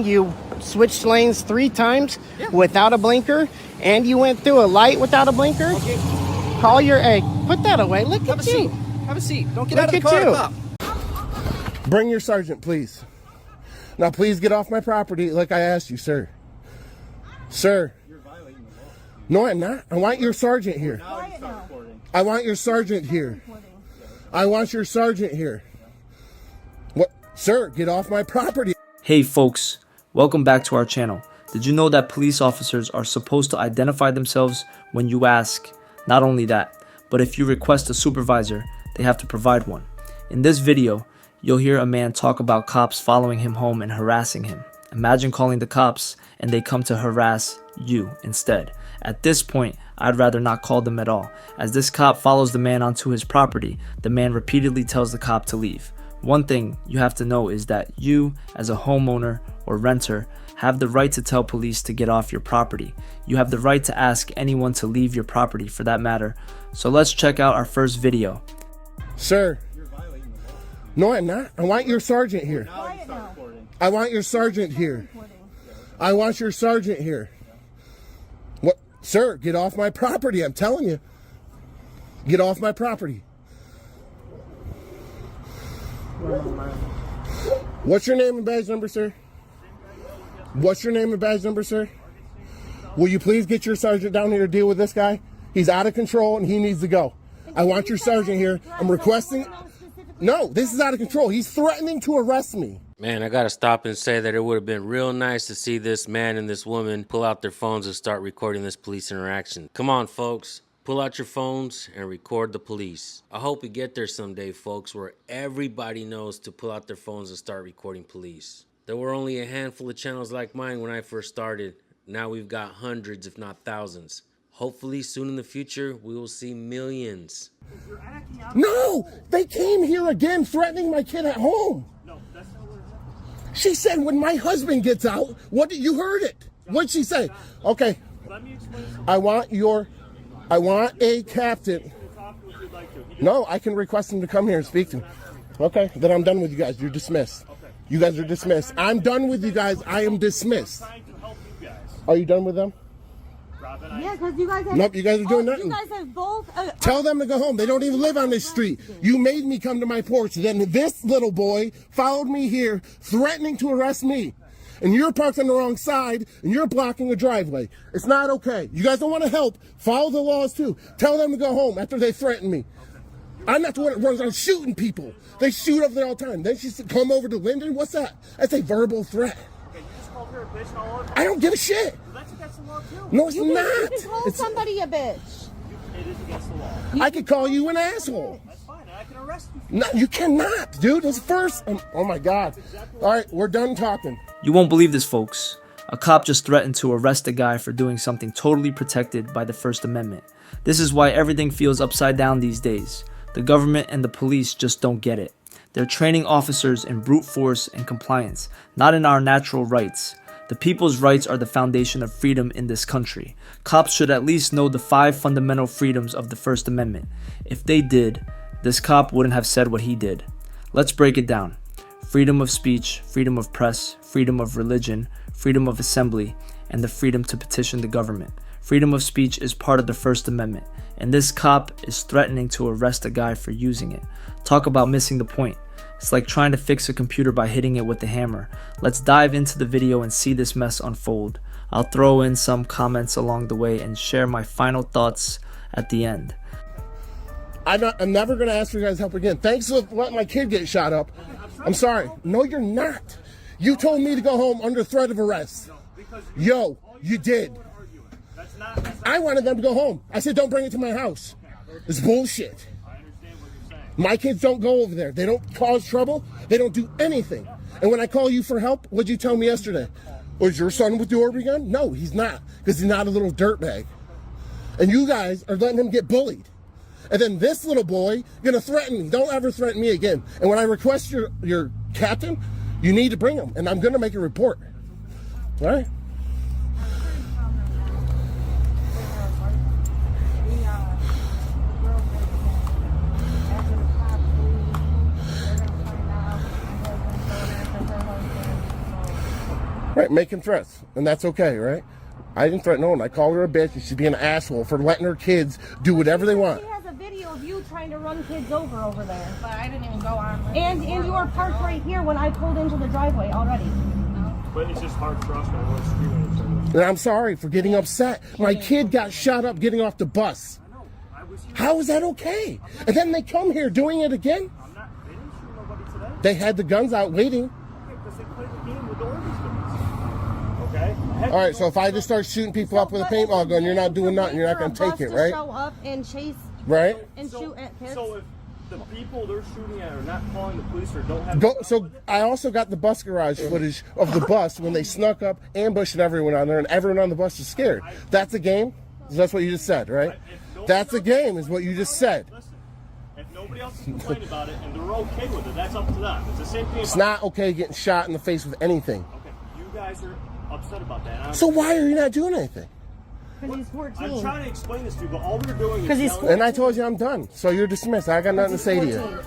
You switched lanes 3 times without a blinker, and you went through a light without a blinker. Okay. Call your egg. Put that away. Look Have at a you. seat. Have a seat. Don't get Look out of the at car. you. Cop. Bring your sergeant, please. Now, please get off my property like I asked you, sir. Sir. You're violating the law. No, I'm not. I want your sergeant here. I want your sergeant here. I want your sergeant here. What? Sir, get off my property. Hey folks, welcome back to our channel. Did you know that police officers are supposed to identify themselves when you ask? Not only that, but if you request a supervisor, they have to provide one. In this video, you'll hear a man talk about cops following him home and harassing him. Imagine calling the cops and they come to harass you instead. At this point, I'd rather not call them at all. As this cop follows the man onto his property, the man repeatedly tells the cop to leave. One thing you have to know is that you, as a homeowner or renter, have the right to tell police to get off your property. You have the right to ask anyone to leave your property for that matter. So let's check out our first video. Sir. You're violating the law. No, I'm not. I want your sergeant here. I want your sergeant here. I want your sergeant here. What? Sir, get off my property. I'm telling you. Get off my property. What's your name and badge number, sir? What's your name and badge number, sir? Will you please get your sergeant down here to deal with this guy? He's out of control and he needs to go. I want your sergeant here. I'm requesting. No, this is out of control. He's threatening to arrest me. Man, I gotta stop and say that it would have been real nice to see this man and this woman pull out their phones and start recording this police interaction. Come on, folks. Pull out your phones and record the police. I hope we get there someday, folks, where everybody knows to pull out their phones and start recording police. There were only a handful of channels like mine when I first started. Now we've got hundreds, if not thousands. Hopefully, soon in the future, we will see millions. No, they came here again threatening my kid at home. No, that's not what it happened. She said when my husband gets out, you heard it. What'd she say? Okay, Let me explain something. I want a captain. Talk if you'd like to. No, I can request him to come here and speak to me. Okay, then I'm done with you guys. You're dismissed. You guys are dismissed. I'm done with you guys. I am dismissed. I'm trying to help you guys. Are you done with them? Robin, Yeah, because you guys have... Nope, you guys are doing nothing. You guys have both... Tell them to go home. They don't even live on this street. You made me come to my porch. Then this little boy followed me here, threatening to arrest me. And you're parked on the wrong side, and you're blocking a driveway. It's not okay. You guys don't want to help. Follow the laws, too. Tell them to go home after they threaten me. I'm not the one that runs around shooting people. They shoot over there all the time. Then she said, come over to Linden. What's that? That's a verbal threat. okay, you just called her a bitch and all over. I don't give a shit. That's against the law, too. No, it's You not. can call somebody a bitch. It is against the law. I could call you an asshole. That's fine, and I can arrest you. No, you cannot, dude. It's first. Oh my God. All right, we're done talking. You won't believe this, folks. A cop just threatened to arrest a guy for doing something totally protected by the First Amendment. This is why everything feels upside down these days. The government and the police just don't get it. They're training officers in brute force and compliance, not in our natural rights. The people's rights are the foundation of freedom in this country. Cops should at least know the 5 fundamental freedoms of the First Amendment. If they did, this cop wouldn't have said what he did. Let's break it down. Freedom of speech, freedom of press, freedom of religion, freedom of assembly, and the freedom to petition the government. Freedom of speech is part of the First Amendment, and this cop is threatening to arrest a guy for using it. Talk about missing the point. It's like trying to fix a computer by hitting it with a hammer. Let's dive into the video and see this mess unfold. I'll throw in some comments along the way and share my final thoughts at the end. I'm never going to ask for you guys' help again. Thanks for letting my kid get shot up. I'm sorry. No, you're not. You told me to go home under threat of arrest. Yo, you did. I wanted them to go home. I said, don't bring it to my house. It's bullshit. I understand what you're saying. My kids don't go over there. They don't cause trouble. They don't do anything. And when I call you for help, what'd you tell me yesterday? Was your son with the Orby gun? No, he's not, because he's not a little dirtbag. And you guys are letting him get bullied. And then this little boy gonna threaten me. Don't ever threaten me again. And when I request your captain, you need to bring him. And I'm gonna make a report. All right? Right, making threats, and that's okay, right? I didn't threaten no one. I called her a bitch, and she's being an asshole for letting her kids do whatever they want. She has a video of you trying to run kids over there. But I didn't even go on. And you were parked right here when I pulled into the driveway already. But it's just hard for us when we're screaming at each other. And I'm sorry for getting upset. My kid got shot up getting off the bus. I know. I was here. How is that okay? And then they come here doing it again? I'm not. They didn't shoot nobody today. They had the guns out waiting. Okay, because they played the game with the orders guns. Okay. All right, so if I just start shooting people up with a paintball gun, you're not doing nothing. You're not going to take it, right? Show up and chase Right? and shoot at kids. So if the people they're shooting at are not calling the police or don't have. Go, so I also got the bus garage footage of the bus when they snuck up, ambushing everyone on there, and everyone on the bus is scared. That's a game? That's what you just said, right? That's a game, is what you just said. Listen, if nobody else is complaining about it and they're okay with it, that's up to them. It's the same thing. It's not okay getting shot in the face with anything. Okay, you guys are upset about that. So why are you not doing anything? Because he's 14. I'm trying to explain this to you, but all we're doing is. 'Cause he's telling And I told you I'm done. So you're dismissed. I got nothing to say to you.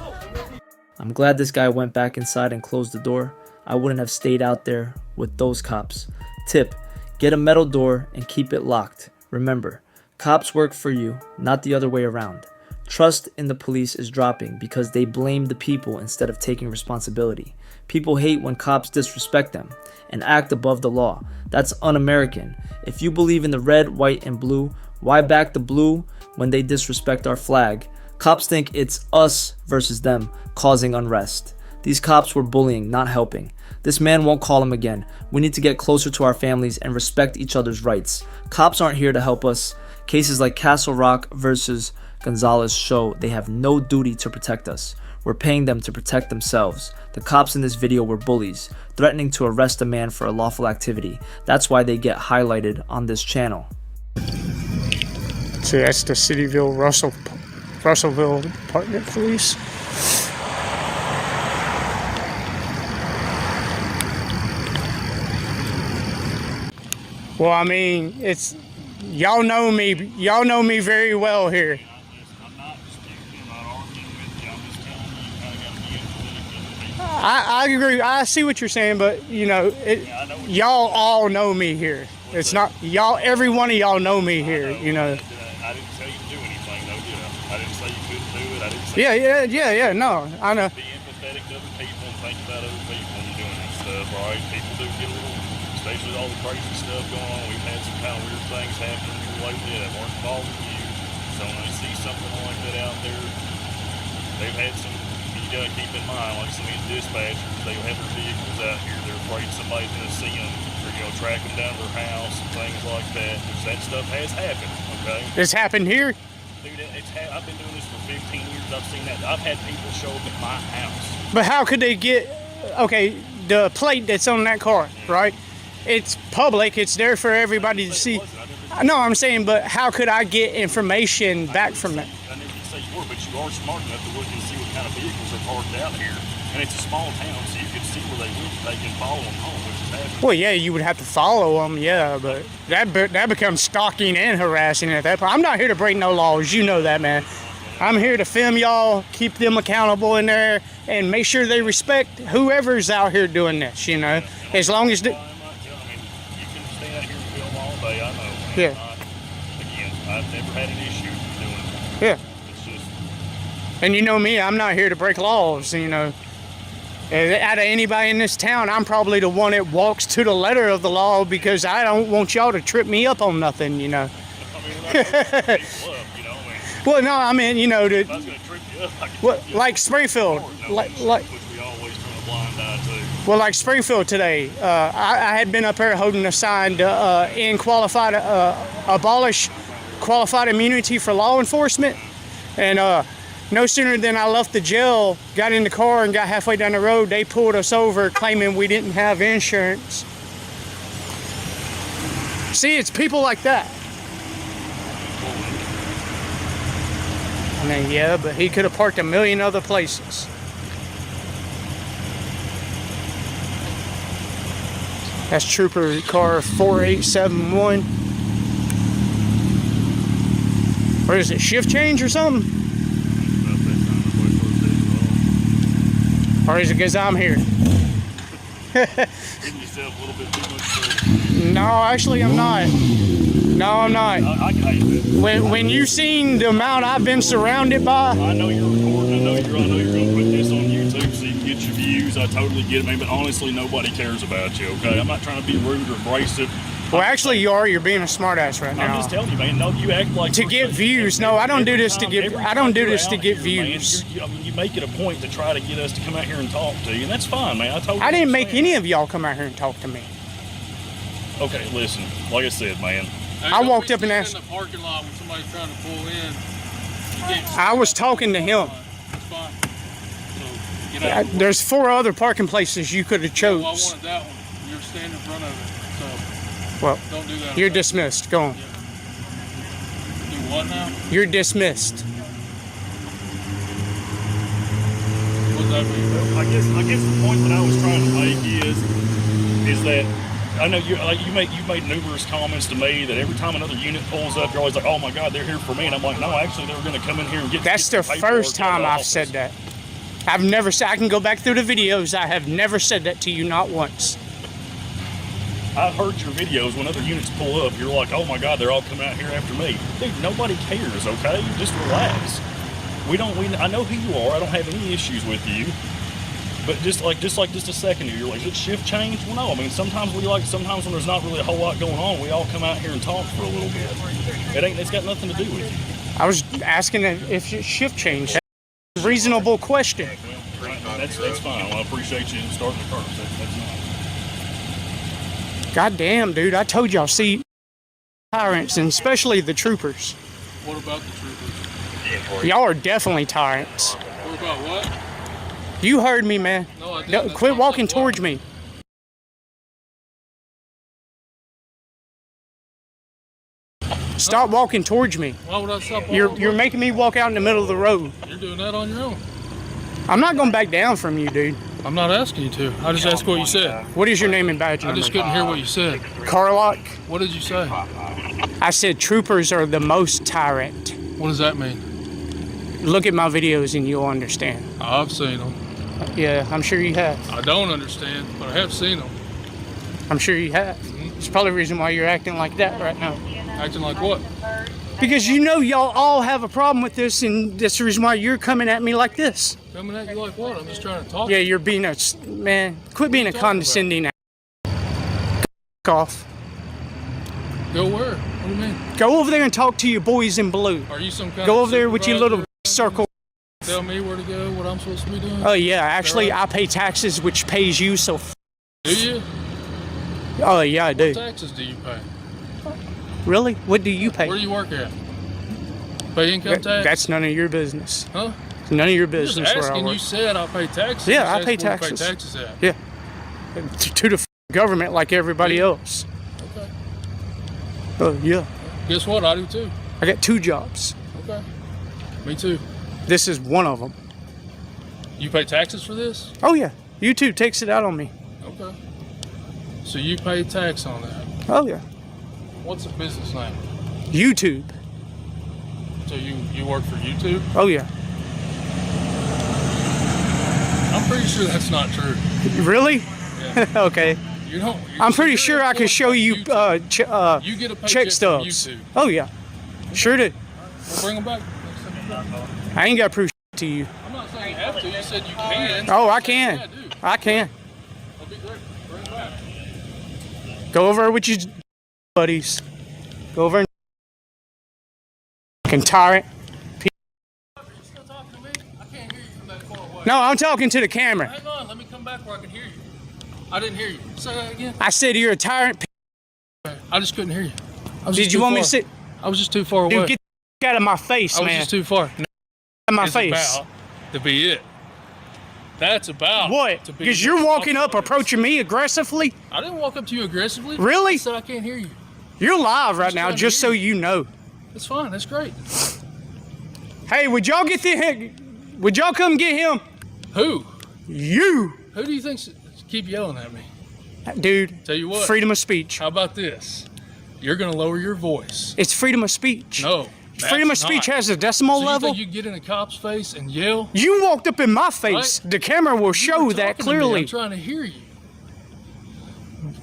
I'm glad this guy went back inside and closed the door. I wouldn't have stayed out there with those cops. Tip: get a metal door and keep it locked. Remember, cops work for you, not the other way around. Trust in the police is dropping because they blame the people instead of taking responsibility. People hate when cops disrespect them and act above the law. That's un-American. If you believe in the red, white, and blue, why back the blue when they disrespect our flag? Cops think it's us versus them, causing unrest. These cops were bullying, not helping. This man won't call him again. We need to get closer to our families and respect each other's rights. Cops aren't here to help us. Cases like Castle Rock versus Gonzalez show they have no duty to protect us. We're paying them to protect themselves. The cops in this video were bullies, threatening to arrest a man for a lawful activity. That's why they get highlighted on this channel. So that's the Russellville Department of Police. Well, I mean, it's y'all know me very well here. I agree. I see what you're saying, but you know, y'all all know me here. It's not y'all. Every one of y'all know me here. You know. I didn't tell you to do anything, though, did I? I didn't say you couldn't do it. I didn't say Yeah. No, I know. be empathetic to other people and think about other people when you're doing that stuff, right? People do get a little, especially with all the crazy stuff going on. We've had some kind of weird things happen here lately that weren't involved with you. So when they see something like that out there, they've had some. You gotta keep in mind, like some of these dispatchers, they'll have their vehicles out here. They're afraid somebody's gonna see them, or track them down to their house and things like that. Which that stuff has happened. Okay. It's happened here. Dude, I've been doing this for 15 years. I've seen that. I've had people show up at my house. But how could they get? Okay, the plate that's on that car, right? It's public. It's there for everybody to see. No, I'm saying, but how could I get information back from that? I never did say you were, but you are smart enough to look and see what kind of vehicles are parked out here. And it's a small town, so you can see where they live. They can follow them home, which is happening. Well, yeah, you would have to follow them, yeah, but that becomes stalking and harassing at that point. I'm not here to break no laws, you know that, man. I'm here to film y'all, keep them accountable in there, and make sure they respect whoever's out here doing this, you know. As long as... I'm not telling you, you can stay out here and film all day, I know. Yeah. Again, I've never had an issue doing it. Yeah. It's just... And you know me, I'm not here to break laws, you know. Out of anybody in this town, I'm probably the one that walks to the letter of the law because I don't want y'all to trip me up on nothing, you know. I mean, we're not going to trip people up, you know. I mean, Well, no, I mean, you know, if I was going to trip you up, I could what, trip you up. like Springfield, like, Which we always turn a blind eye to. well, like Springfield today, I had been up there holding a sign to abolish qualified immunity for law enforcement, and no sooner than I left the jail, got in the car and got halfway down the road, they pulled us over claiming we didn't have insurance. See, it's people like that. I mean, yeah, but he could have parked a million other places. That's Trooper car 4871. What is it, shift change or something? Or is it because I'm here? Giving yourself a little bit too much credit. No, actually, I'm not. No, I'm not. I hate that. When you seen the amount I've been surrounded by, I know you're recording. I know you're going to put this on YouTube so you can get your views. I totally get it, man. But honestly, nobody cares about you. Okay, I'm not trying to be rude or abrasive. well, actually, you are. You're being a smartass right I'm now. just telling you, man. No, you act like To get views. No, I don't do this to get. I don't do this to get views. I mean, you make it a point to try to get us to come out here and talk to you, and that's fine, man. I didn't make any of y'all come out here and talk to me. Okay, listen. Like I said, man. I walked up and asked. In the parking lot when somebody's trying to pull in. I was talking to him. That's fine. So, get out. There's 4 other parking places you could have chose. Well, I wanted that one. You're standing in front of it. So, Well, don't do that. you're okay? dismissed. Go on. Do what now? You're dismissed. What does that mean? I guess the point that I was trying to make is that I know you've made numerous comments to me that every time another unit pulls up, you're always like, oh my God, they're here for me, and I'm like, no, actually, they were going to come in here and get. That's get the paperwork first time out of the I've office. said that. I've never said. I can go back through the videos. I have never said that to you, not once. I've heard your videos when other units pull up. You're like, oh my God, they're all coming out here after me. Dude, nobody cares. Okay, just relax. I know who you are. I don't have any issues with you. But just a second here, you're like, did shift change? Well, no. I mean, sometimes when there's not really a whole lot going on, we all come out here and talk for a little bit. It's got nothing to do with you. I was asking if your shift changed. That's a reasonable question. That's fine. Well, I appreciate you starting the cars. That's nice. God damn, dude. I told y'all, see, tyrants, and especially the troopers. What about the troopers? Y'all are definitely tyrants. What about what? You heard me, man. No, I didn't. No, That's quit not walking what. towards me. Stop walking towards me. Why would I stop? You're making me walk out in the middle of the road. You're doing that on your own. I'm not going back down from you, dude. I'm not asking you to. I just asked what you said. What is your name and badge I number? just couldn't hear what you said. Carlock. What did you say? I said troopers are the most tyrant. What does that mean? Look at my videos and you'll understand. I've seen them. Yeah, I'm sure you have. I don't understand, but I have seen them. I'm sure you have. It's probably the reason why you're acting like that right now. Acting like what? Because you know y'all all have a problem with this, and that's the reason why you're coming at me like this. Coming at you like what? I'm just trying to talk. Yeah, you're being a man. Quit being a condescending. Off. Go where? What do you mean? Go over there and talk to your boys in blue. Are you some kind Go of over there with your little circle. Tell me where to go, what I'm supposed to be doing? Oh yeah, actually I pay taxes, which pays you. So. Do you? Oh yeah, I do. What taxes do you pay? Really? What do you pay? Where do you work at? Pay income tax? That's none of your business. Huh? It's none of your business Just where I asking, work. you said I pay taxes. Yeah, Just I pay ask where taxes. You pay taxes at. Yeah. To the government like everybody else. Okay. Oh yeah. Guess what? I do too. I got 2 jobs. Okay. Me too. This is one of them. You pay taxes for this? Oh yeah. YouTube takes it out on me. Okay. So you pay tax on that. Oh yeah. What's the business name? YouTube. So you work for YouTube? Oh yeah. I'm pretty sure that's not true. Really? Yeah. Okay. You don't. I'm pretty sure I can show you You get a paycheck check from stubs. YouTube. Oh yeah. Sure do. We'll bring them back. I ain't got to prove to you. I'm not saying you have to. You said you can. Oh, I can. Yeah, I do. I can. That'd be great. Bring them back. Go over with your buddies. Go over and fucking tyrant. Are you still talking to me? I can't hear you from that far away. No, I'm talking to the camera. Hang on. Let me come back where I can hear you. I didn't hear you. Say that again. I said you're a tyrant. I just couldn't hear you. I was Did just you too want me far. to sit? I was just too far away. Dude, get the out of my face, I was man. just too far. No, Out of my it's face. about to be it. That's about What? to be Because you're walking up, approaching me aggressively. I didn't walk up to you aggressively. Really? I said I can't hear you. You're live right Just now, trying to just so hear you know. That's fine. That's great. Hey, would y'all get the? Would y'all come get him? Who? You, Who do you think keep yelling at me? dude. Tell you what. Freedom of speech. How about this? You're gonna lower your voice. It's freedom of speech. No. Freedom of that's speech not. has a decimal So you level. think you get in a cop's face and yell? You walked up in my face. Right? The camera will You show were that talking to me. clearly. I'm trying to hear you.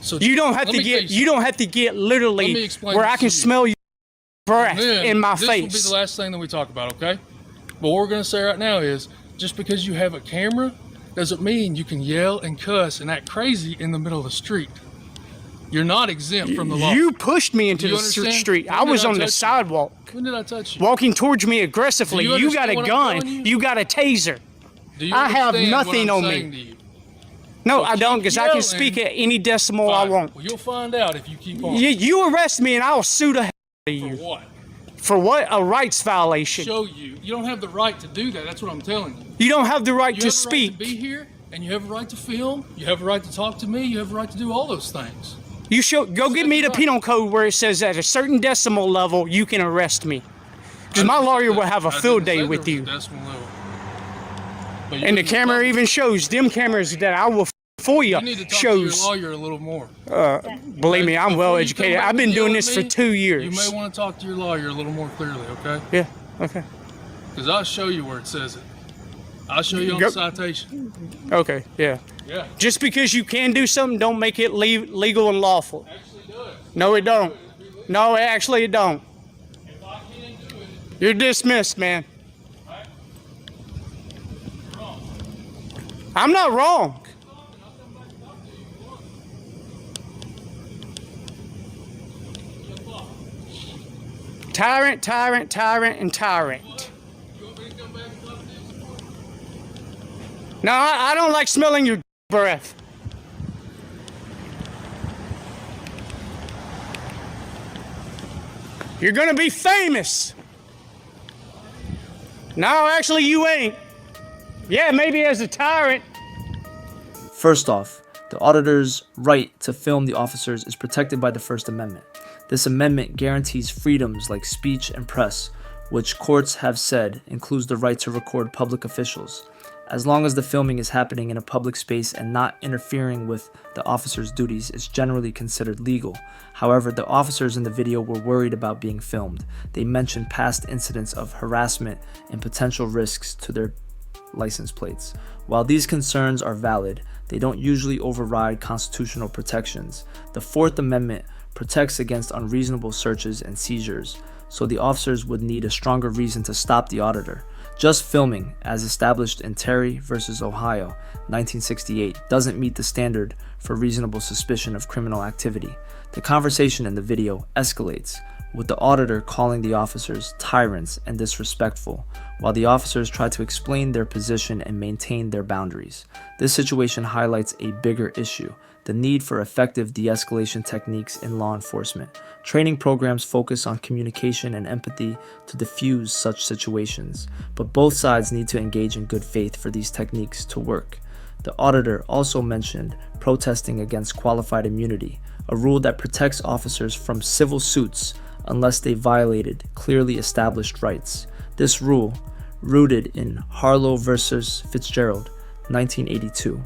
So You don't have let to me tell get. you You don't have to get Let me literally explain where this I can to you. smell your breath Then in my this will be face. the last thing that we talk about, okay? But what we're going to say right now is just because you have a camera doesn't mean you can yell and cuss and act crazy in the middle of the street. You're not exempt from the law. You pushed me into Do you the understand? street. When I did was I on the touch you? sidewalk, When did I touch you? walking towards me aggressively. Do you You got understand a what I'm gun. telling you? You got a taser. Do you I have understand nothing what I'm on saying me. to you? No, So I don't, keep because I can speak yelling. at any decimal I Fine. want. Well, you'll find out if you keep on. You arrest me and I'll sue the hell out of For you. what? For what? A rights violation. Show you. You don't have the right to do that. That's what I'm telling you. You don't have the right You to have the right speak. to be here, and you have a right to film. You have a right to talk to me. You have a right to do all those things. You should go get me the Right. penal code where it says at a certain decimal level you can arrest me. Because my lawyer will have a field day with you. And the camera even shows them cameras that I will for you You need to talk to your shows. lawyer a little more. Believe me, I'm Before well you come educated. back I've been and yell doing at this for me, 2 years. You may want to talk to your lawyer a little more clearly, okay? Yeah. Okay. Because I'll show you where it says it. I'll show you on Go- the citation. Okay. Yeah. Yeah. Just because you can do something, don't make it legal and lawful. Actually does. No, it don't. No, actually, it don't. If I can do it, You're dismissed, man. right? Wrong. I'm not wrong. Tyrant, tyrant, tyrant, and tyrant. You want me to come back and talk to you? No, I don't like smelling your breath. You're gonna be famous. No, actually, you ain't. Yeah, maybe as a tyrant. First off, the auditor's right to film the officers is protected by the First Amendment. This amendment guarantees freedoms like speech and press, which courts have said includes the right to record public officials, as long as the filming is happening in a public space and not interfering with the officer's duties. It's generally considered legal. However, the officers in the video were worried about being filmed. They mentioned past incidents of harassment and potential risks to their license plates. While these concerns are valid, they don't usually override constitutional protections. The Fourth Amendment protects against unreasonable searches and seizures, so the officers would need a stronger reason to stop the auditor. Just filming, as established in Terry v. Ohio, 1968, doesn't meet the standard for reasonable suspicion of criminal activity. The conversation in the video escalates, with the auditor calling the officers tyrants and disrespectful, while the officers try to explain their position and maintain their boundaries. This situation highlights a bigger issue: the need for effective de-escalation techniques in law enforcement. Training programs focus on communication and empathy to diffuse such situations, but both sides need to engage in good faith for these techniques to work. The auditor also mentioned protesting against qualified immunity, a rule that protects officers from civil suits unless they violated clearly established rights. This rule, rooted in Harlow versus Fitzgerald, 1982,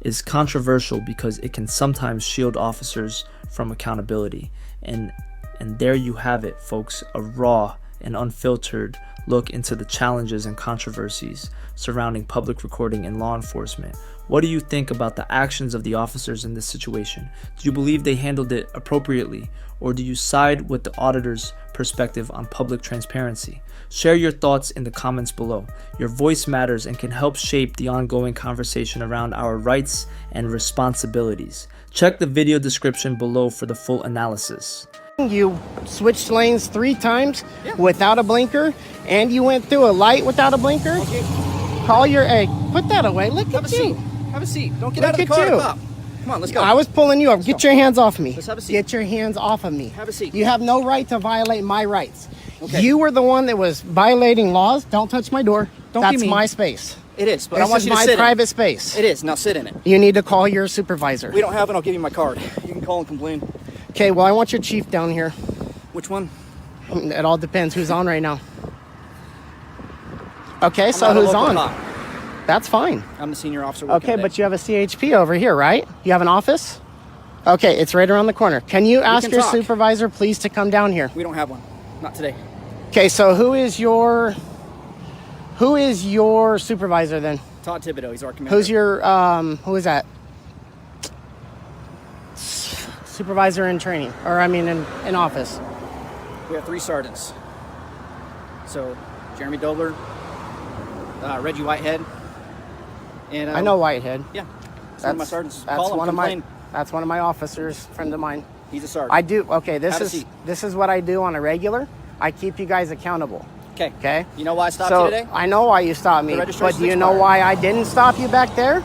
is controversial because it can sometimes shield officers from accountability. And there you have it, folks, a raw and unfiltered look into the challenges and controversies surrounding public recording in law enforcement. What do you think about the actions of the officers in this situation? Do you believe they handled it appropriately, or do you side with the auditor's perspective on public transparency? Share your thoughts in the comments below. Your voice matters and can help shape the ongoing conversation around our rights and responsibilities. Check the video description below for the full analysis. You switched lanes 3 times without a blinker, and you went through a light without a blinker. Call your egg. Put that away. Look at you. Have a seat. Don't get Look out of the at car you. to cop. Come on, let's go. I was pulling you up. Get your hands off me. Let's have a seat. Get your hands off of me. Have a seat. You have no right to violate my rights. Okay. You were the one that was violating laws. Don't touch my door. Don't be That's mean. my space. It is, but This I want is you to my sit private space. in it. It is. Now sit in it. You need to call your supervisor. We don't have it. I'll give you my card. You can call and complain. Okay, well, I want your chief down here. Which one? It all depends who's on right now. Okay, I'm so not a who's local on? cop. That's fine. I'm the senior officer. working Okay, today. but you have a CHP over here, right? You have an office? Okay, it's right around the corner. Can you ask can your talk. supervisor, please, to come down here? We don't have one. Not today. Okay, so who is your supervisor then? Todd Thibodeau. He's our commander. Who's your who is that? supervisor in training, or I mean in office? We have 3 sergeants. So, Jeremy Dobler, Reggie Whitehead, and I know Whitehead. Yeah, that's one of my sergeants. That's Call him, complain. That's one of my officers, friend of mine. He's a sergeant. I do. Okay, Have a seat. this is what I do on a regular. I keep you guys accountable. Okay. Okay. You know why I stopped So you today? I know why you stopped me, The but registration's do you know expired. why I didn't stop you back there,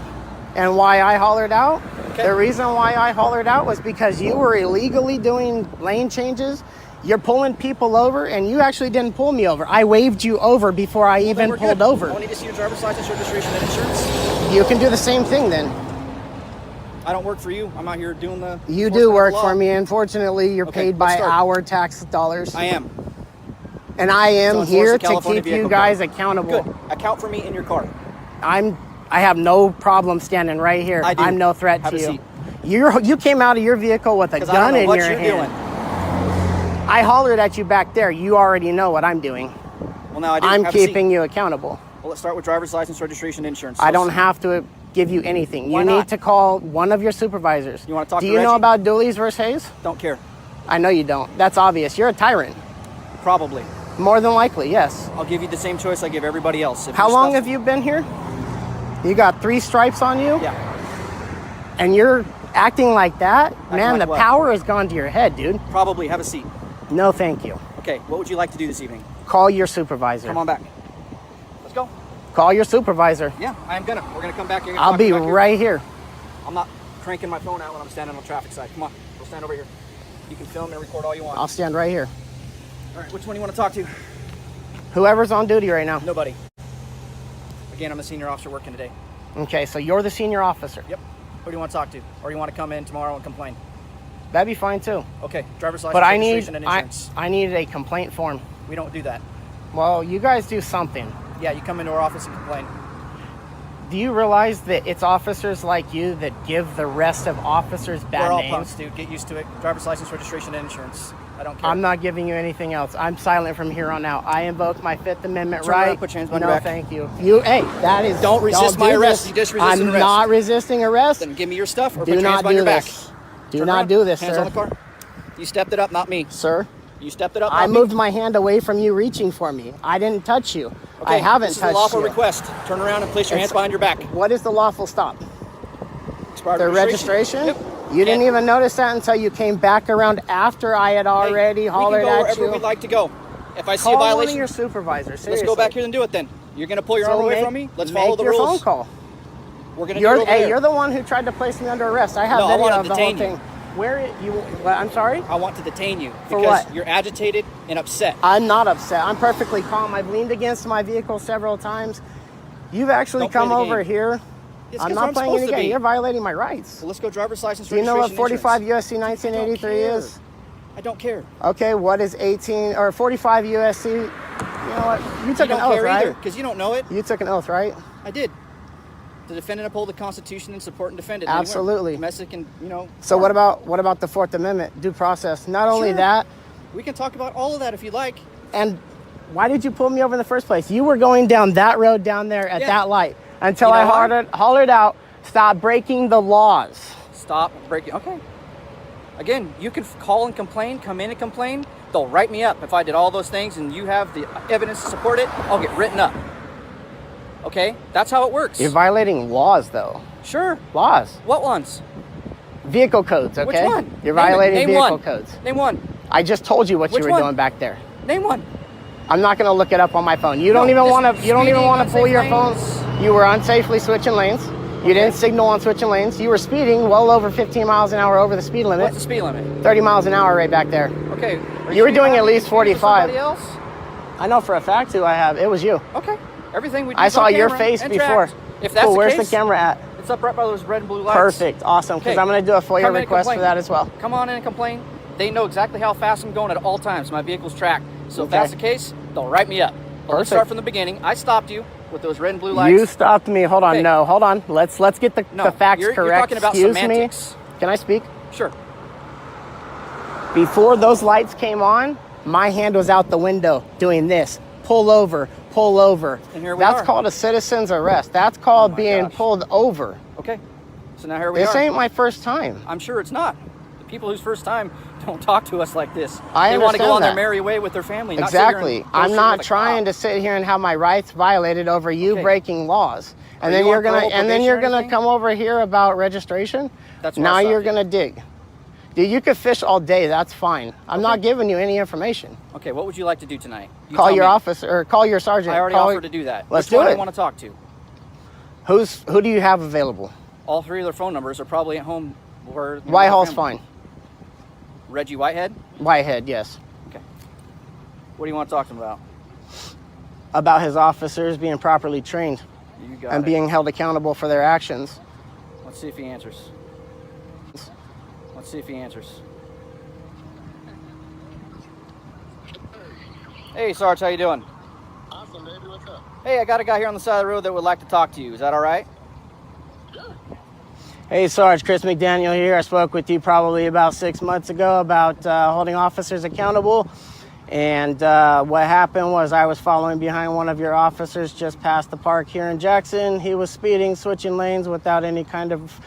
and why I hollered out? Okay. The reason why I hollered out was because you were illegally doing lane changes. You're pulling people over, and you actually didn't pull me over. I waved you over before I Then even we're pulled good. over. I need to see your driver's license, registration, and insurance. You can do the same thing then. I don't work for you. I'm out here doing the. You enforcement do of work the law. for me. Unfortunately, you're Okay, paid by let's start. our tax dollars. I am. And I am To enforce here the to California keep you vehicle guys code. accountable. Good. Account for me in your car. I have no problem standing right here. I do. I'm no threat Have to a you. seat. You came out of your vehicle with a 'Cause I don't gun know in what your you're hand. doing. I hollered at you back there. You already know what I'm doing. Well, now I do. I'm Have a seat. keeping you accountable. Well, let's start with driver's license, registration, insurance. I don't have to give you anything. Why You not? need to call one of your supervisors. You wanna talk Do to you know Reggie? about Dooley's versus Hayes? Don't care. I know you don't. That's obvious. You're a tyrant. Probably. More than likely, yes. I'll give you the same choice I give everybody else. If How your long stuff- have you been here? You got 3 stripes on you? Yeah. And you're acting like that? Man, like the what? power has gone to your head, dude. Probably. Have a seat. No, thank you. Okay. What would you like to do this evening? Call your supervisor. Come on back. Let's go. Call your supervisor. Yeah, I am gonna. We're gonna come back here. You're gonna I'll talk be back here. right here. I'm not cranking my phone out when I'm standing on the traffic side. Come on. We'll stand over here. You can film and record all you want. I'll stand right here. All right. Which one do you want to talk to? Whoever's on duty right now. Nobody. Again, I'm a senior officer working today. Okay, so you're the senior officer. Yep. Who do you want to talk to? Or you want to come in tomorrow and complain? That'd be fine too. Okay. Driver's license, But I registration, need and insurance. I need a complaint form. We don't do that. Well, you guys do something. Yeah, you come into our office and complain. Do you realize that it's officers like you that give the rest of officers bad We're all names? punks, dude. Get used to it. Driver's license, registration, and insurance. I don't care. I'm not giving you anything else. I'm silent from here on out. I invoke my 5th Amendment Turn around, right. put your hands behind no, your back. thank you. Hey, that is. Don't resist my do arrest. this. You just resisted I'm arrest. not resisting arrest. Then give me your stuff or Do put your hands not behind do your back. this. Do Turn not around. do this, Hands sir. on the car. You stepped it up, not me. Sir, You stepped it up, I not moved me. my hand away from you reaching for me. I didn't touch you. Okay, I haven't this is touched a lawful you. request. Turn around and place your hands behind your back. What is the lawful stop? Expired The registration? Yep. You didn't even notice that until you came back around after I had already hollered we can go at wherever you. we'd like to go. If I see Call a one of violation, your supervisors. let's go back here and do it then. You're going to pull your So arm away make- from me? Let's make follow the your rules. phone call. We're going to do it over there. You're the one who tried to place me under arrest. I have No, I video wanna of the whole detain you. thing. I'm sorry? I want to detain you For because what? you're agitated and upset. I'm not upset. I'm perfectly calm. I've leaned against my vehicle several times. You've actually Don't play come the over game. here. It's I'm 'cause not I'm playing supposed any to game. be. You're violating my rights. Well, let's go driver's license, Do you know what registration, 45 insurance. USC 1983 care. is? I don't care. Okay, what is 18 or 45 USC? You know what? You took You an don't oath, care right? either because you don't know it. You took an oath, right? I did. To defend and uphold the Constitution and support and defend it. anywhere. Absolutely. Domestic and, So what about the 4th Amendment due process? Not only Sure. that, We can talk about all of that if you like. and why did you pull me over in the first place? You were going down that road down there at Yeah. that light until You know I why? hollered out, stop breaking the laws. Stop breaking. Okay. Again, you can call and complain, come in and complain. They'll write me up. If I did all those things and you have the evidence to support it, I'll get written up. Okay? That's how it works. You're violating laws, though. Sure. Laws. What ones? Vehicle codes, okay? Which one? You're Name it. violating Name vehicle one. codes. Name one. I just told you what Which you were one? doing back there. Name one. I'm not going to look it up on my phone. You don't No, even just want to. You don't even speeding, want to pull unsafe your phone. lanes. You were unsafely switching lanes. You didn't signal on switching lanes. You were speeding well over 15 miles an hour over the speed limit. What's the speed limit? 30 miles an hour right back there. Okay. Are You were doing speeding at least for 45. Somebody else? I know for a fact who I have. It was you. Okay. Everything we do I is on saw your camera face and before. tracked. If that's Cool, the where's case, the camera at? it's up right by those red and blue lights. Perfect. Awesome. Because Okay. I'm going to do a FOIA Come in and request for complain. that as well. Come on in and complain. They know exactly how fast I'm going at all times. My vehicle's tracked. So if Okay. that's the case, they'll write me up. But let's Perfect. start from the beginning. I stopped you with those red and blue lights. You stopped me. Hold on. Okay. No, hold on. Let's get the facts you're correct. talking about Excuse semantics. me. Can I speak? Sure. Before those lights came on, my hand was out the window doing this. Pull over, pull over. And here we That's are. called a citizen's arrest. That's called being gosh. pulled over. Okay. So now here we This are. ain't my first time. I'm sure it's not. people whose first time don't talk to us like this. I They want to go understand on their that. merry way with their family. Exactly. I'm not trying to sit here and have my rights violated over you breaking laws. And then you're gonna come over here about registration. Now you're gonna dig. Dude, you could fish all day. That's fine. I'm not giving you any information. Okay, what would you like to do tonight? Call your officer or call your sergeant. I already offered to do that. Let's Which one do do it. you want to talk to? Who do you have available? All three of their phone numbers are probably at home. Whitehall's fine. Reggie Whitehead? Whitehead, yes. Okay. What do you want to talk to him about? About his officers being properly trained You got and it. being held accountable for their actions. Let's see if he answers. Let's see if he answers. Hey, Sarge, how you doing? Awesome, baby. What's up? Hey, I got a guy here on the side of the road that would like to talk to you. Is that all right? Hey, Sarge, Chris McDaniel here. I spoke with you probably about 6 months ago about holding officers accountable. And what happened was I was following behind one of your officers just past the park here in Jackson. He was speeding, switching lanes without any kind of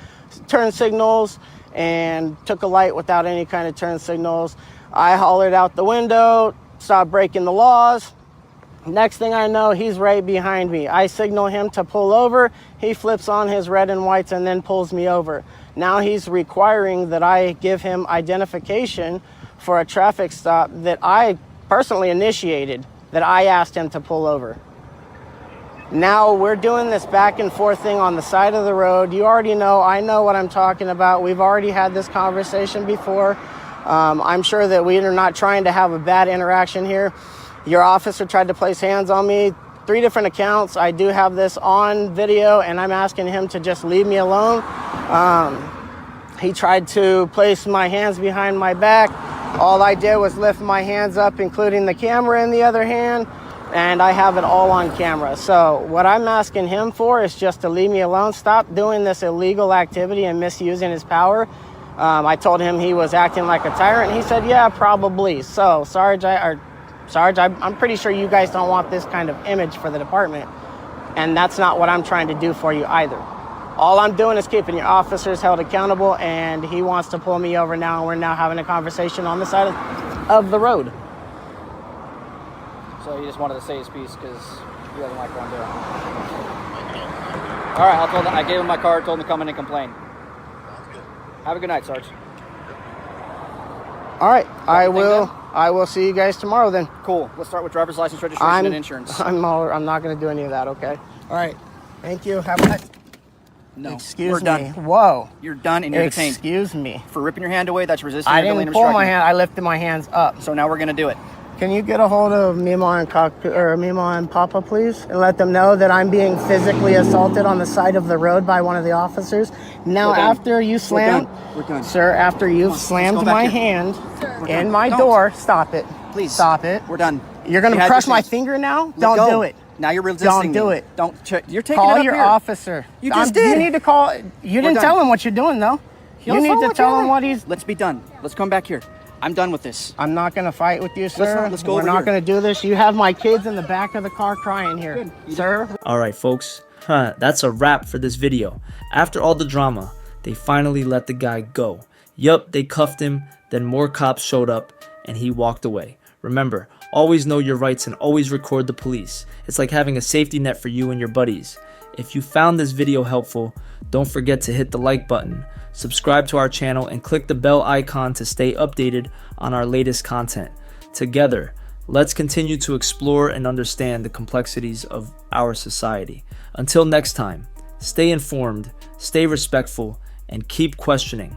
turn signals, and took a light without any kind of turn signals. I hollered out the window, stopped breaking the laws. Next thing I know, he's right behind me. I signal him to pull over. He flips on his red and whites and then pulls me over. Now he's requiring that I give him identification for a traffic stop that I personally initiated, that I asked him to pull over. Now we're doing this back and forth thing on the side of the road. You already know, I know what I'm talking about. We've already had this conversation before. I'm sure that we are not trying to have a bad interaction here. Your officer tried to place hands on me, 3 different accounts. I do have this on video, and I'm asking him to just leave me alone. He tried to place my hands behind my back. All I did was lift my hands up, including the camera in the other hand, and I have it all on camera. So what I'm asking him for is just to leave me alone. Stop doing this illegal activity and misusing his power. I told him he was acting like a tyrant. He said, yeah, probably. So, Sarge, I'm pretty sure you guys don't want this kind of image for the department. And that's not what I'm trying to do for you either. All I'm doing is keeping your officers held accountable, and he wants to pull me over now, and we're now having a conversation on the side of the road. So he just wanted to say his piece because he doesn't like what I'm doing. All right, I gave him my card, told him to come in and complain. Have a good night, Sarge. All right, I will see you guys tomorrow then. Cool. Let's start with driver's license, registration, and insurance. I'm not going to do any of that, okay? All right. Thank you. Have a nice... No. Excuse We're me. done. Whoa. You're done and you're detained. Excuse me. For ripping your hand away, that's resisting. I didn't pull my hand. I lifted my hands up. So now we're going to do it. Can you get a hold of Mima and Papa, please? And let them know that I'm being physically assaulted on the side of the road by one of the officers. Now, after you slammed... We're done. Sir, after you've slammed my hand in my door... Stop it. Please. Stop it. We're done. You're going to crush my finger now? Don't do it. Now you're resisting. Don't do it. Don't. You're taking call it up your here. officer. You just did. You need to call. You didn't tell him what you're doing, though. You need to tell him what he's... Let's be done. Let's come back here. I'm done with this. I'm not going to fight with you, sir. Let's go We're over not here. going to do this. You have my kids in the back of the car crying here, sir. Alright folks, that's a wrap for this video. After all the drama, they finally let the guy go. Yup, they cuffed him, then more cops showed up, and he walked away. Remember, always know your rights and always record the police. It's like having a safety net for you and your buddies. If you found this video helpful, don't forget to hit the like button, subscribe to our channel, and click the bell icon to stay updated on our latest content. Together, let's continue to explore and understand the complexities of our society. Until next time, stay informed, stay respectful, and keep questioning.